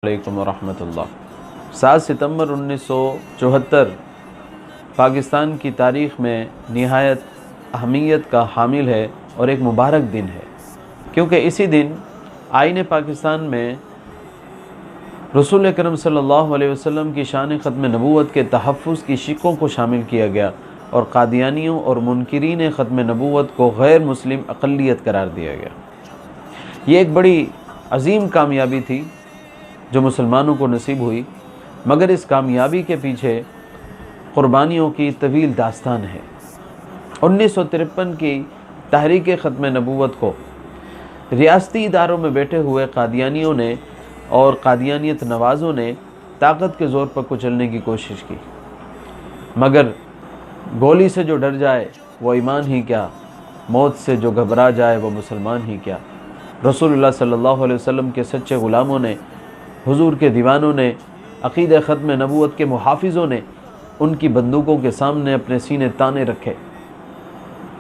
علیکم ورحمۃ اللہ۔ 7 ستمبر 1974 پاکستان کی تاریخ میں نہایت اہمیت کا حامل ہے اور ایک مبارک دن ہے، کیونکہ اسی دن آئین پاکستان میں رسول اکرم صلی اللہ علیہ وسلم کی شان ختم نبوت کے تحفظ کی شقوں کو شامل کیا گیا اور قادیانیوں اور منکرین ختم نبوت کو غیر مسلم اقلیت قرار دیا گیا۔ یہ ایک بڑی عظیم کامیابی تھی جو مسلمانوں کو نصیب ہوئی، مگر اس کامیابی کے پیچھے قربانیوں کی طویل داستان ہے۔ 1953 کی تحریک ختم نبوت کو ریاستی اداروں میں بیٹھے ہوئے قادیانیوں نے اور قادیانیت نوازوں نے طاقت کے زور پر کچلنے کی کوشش کی، مگر گولی سے جو ڈر جائے وہ ایمان ہی کیا، موت سے جو گھبرا جائے وہ مسلمان ہی کیا۔ رسول اللہ صلی اللہ علیہ وسلم کے سچے غلاموں نے، حضور کے دیوانوں نے، عقیدہ ختم نبوت کے محافظوں نے ان کی بندوقوں کے سامنے اپنے سینے تانے رکھے،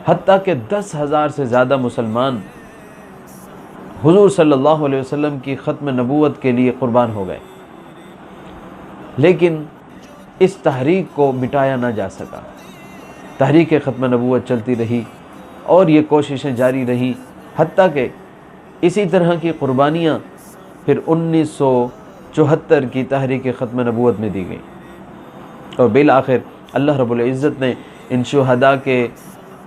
حتیٰ کہ 10,000 سے زیادہ مسلمان حضور صلی اللہ علیہ وسلم کی ختم نبوت کے لیے قربان ہو گئے، لیکن اس تحریک کو مٹایا نہ جا سکا۔ تحریک ختم نبوت چلتی رہی اور یہ کوششیں جاری رہیں، حتیٰ کہ اسی طرح کی قربانیاں پھر 1974 کی تحریک ختم نبوت میں دی گئیں، اور بالآخر اللہ رب العزت نے ان شہداء کے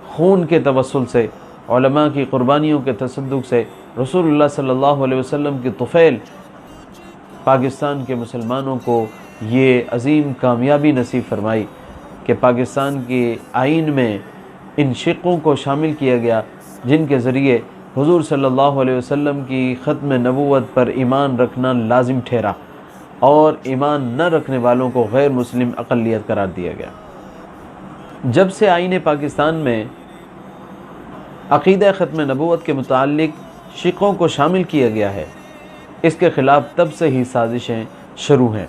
خون کے توسل سے، علماء کی قربانیوں کے تصدق سے، رسول اللہ صلی اللہ علیہ وسلم کی طفیل پاکستان کے مسلمانوں کو یہ عظیم کامیابی نصیب فرمائی کہ پاکستان کے آئین میں ان شقوں کو شامل کیا گیا جن کے ذریعے حضور صلی اللہ علیہ وسلم کی ختم نبوت پر ایمان رکھنا لازم ٹھہرا اور ایمان نہ رکھنے والوں کو غیر مسلم اقلیت قرار دیا گیا۔ جب سے آئین پاکستان میں عقیدہ ختم نبوت کے متعلق شقوں کو شامل کیا گیا ہے، اس کے خلاف تب سے ہی سازشیں شروع ہیں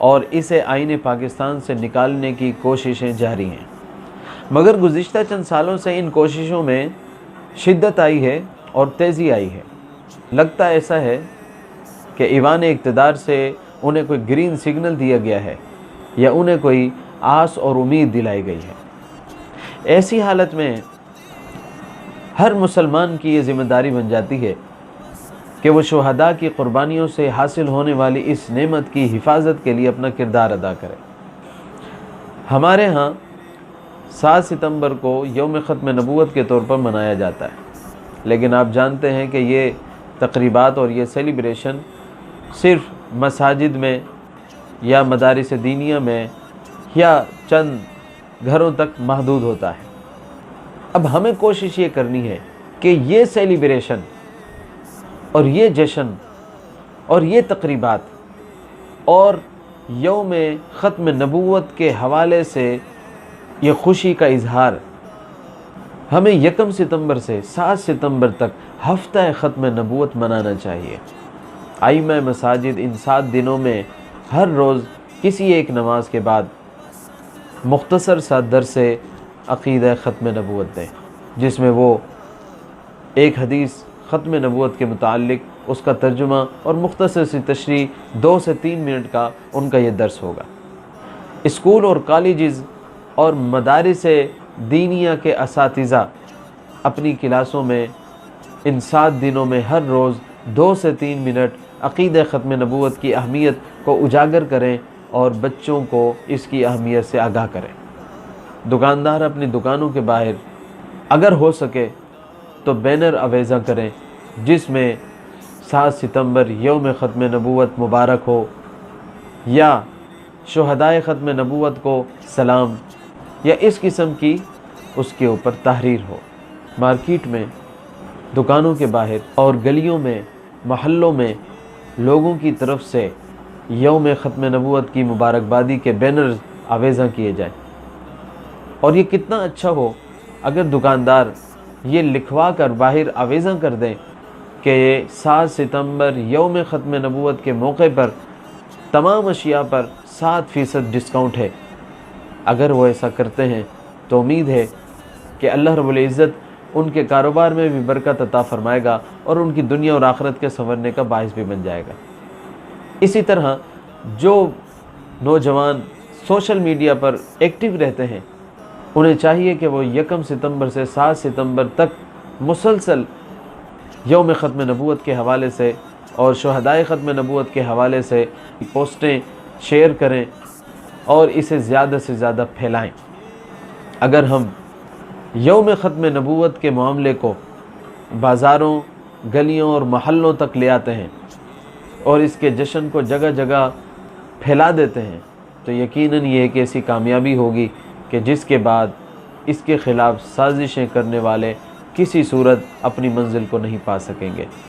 اور اسے آئین پاکستان سے نکالنے کی کوششیں جاری ہیں، مگر گزشتہ چند سالوں سے ان کوششوں میں شدت آئی ہے اور تیزی آئی ہے۔ لگتا ایسا ہے کہ ایوان اقتدار سے انہیں کوئی گرین سگنل دیا گیا ہے یا انہیں کوئی آس اور امید دلائی گئی ہے۔ ایسی حالت میں ہر مسلمان کی یہ ذمہ داری بن جاتی ہے کہ وہ شہداء کی قربانیوں سے حاصل ہونے والی اس نعمت کی حفاظت کے لیے اپنا کردار ادا کرے۔ ہمارے ہاں 7 ستمبر کو یوم ختم نبوت کے طور پر منایا جاتا ہے، لیکن آپ جانتے ہیں کہ یہ تقریبات اور یہ سیلیبریشن صرف مساجد میں یا مدارس دینیہ میں یا چند گھروں تک محدود ہوتا ہے۔ اب ہمیں کوشش یہ کرنی ہے کہ یہ سیلیبریشن اور یہ جشن اور یہ تقریبات اور یوم ختم نبوت کے حوالے سے یہ خوشی کا اظہار ہمیں 1 ستمبر سے 7 ستمبر تک ہفتہ ختم نبوت منانا چاہیے۔ ائمہ مساجد ان 7 دنوں میں ہر روز کسی ایک نماز کے بعد مختصر سا درس عقیدہ ختم نبوت دیں، جس میں وہ ایک حدیث ختم نبوت کے متعلق اس کا ترجمہ اور مختصر سی تشریح 2 سے 3 منٹ کا ان کا یہ درس ہوگا۔ اسکول اور کالجز اور مدارس دینیہ کے اساتذہ اپنی کلاسوں میں ان 7 دنوں میں ہر روز 2 سے 3 منٹ عقیدہ ختم نبوت کی اہمیت کو اجاگر کریں اور بچوں کو اس کی اہمیت سے آگاہ کریں۔ دکاندار اپنی دکانوں کے باہر اگر ہو سکے تو بینر آویزاں کریں جس میں 7 ستمبر یوم ختم نبوت مبارک ہو یا شہدائے ختم نبوت کو سلام یا اس قسم کی اس کے اوپر تحریر ہو۔ مارکیٹ میں، دکانوں کے باہر اور گلیوں میں، محلوں میں لوگوں کی طرف سے یوم ختم نبوت کی مبارکبادی کے بینرز آویزاں کیے جائیں، اور یہ کتنا اچھا ہو اگر دکاندار یہ لکھوا کر باہر آویزاں کر دیں کہ 7 ستمبر یوم ختم نبوت کے موقع پر تمام اشیاء پر 7% ڈسکاؤنٹ ہے۔ اگر وہ ایسا کرتے ہیں تو امید ہے کہ اللہ رب العزت ان کے کاروبار میں بھی برکت عطا فرمائے گا اور ان کی دنیا اور آخرت کے سنورنے کا باعث بھی بن جائے گا۔ اسی طرح جو نوجوان سوشل میڈیا پر ایکٹیو رہتے ہیں انہیں چاہیے کہ وہ 1 ستمبر سے 7 ستمبر تک مسلسل یوم ختم نبوت کے حوالے سے اور شہدائے ختم نبوت کے حوالے سے پوسٹیں شیئر کریں اور اسے زیادہ سے زیادہ پھیلائیں۔ اگر ہم یوم ختم نبوت کے معاملے کو بازاروں، گلیوں اور محلوں تک لے آتے ہیں اور اس کے جشن کو جگہ جگہ پھیلا دیتے ہیں تو یقیناً یہ ایک ایسی کامیابی ہوگی کہ جس کے بعد اس کے خلاف سازشیں کرنے والے کسی صورت اپنی منزل کو نہیں پا سکیں گے۔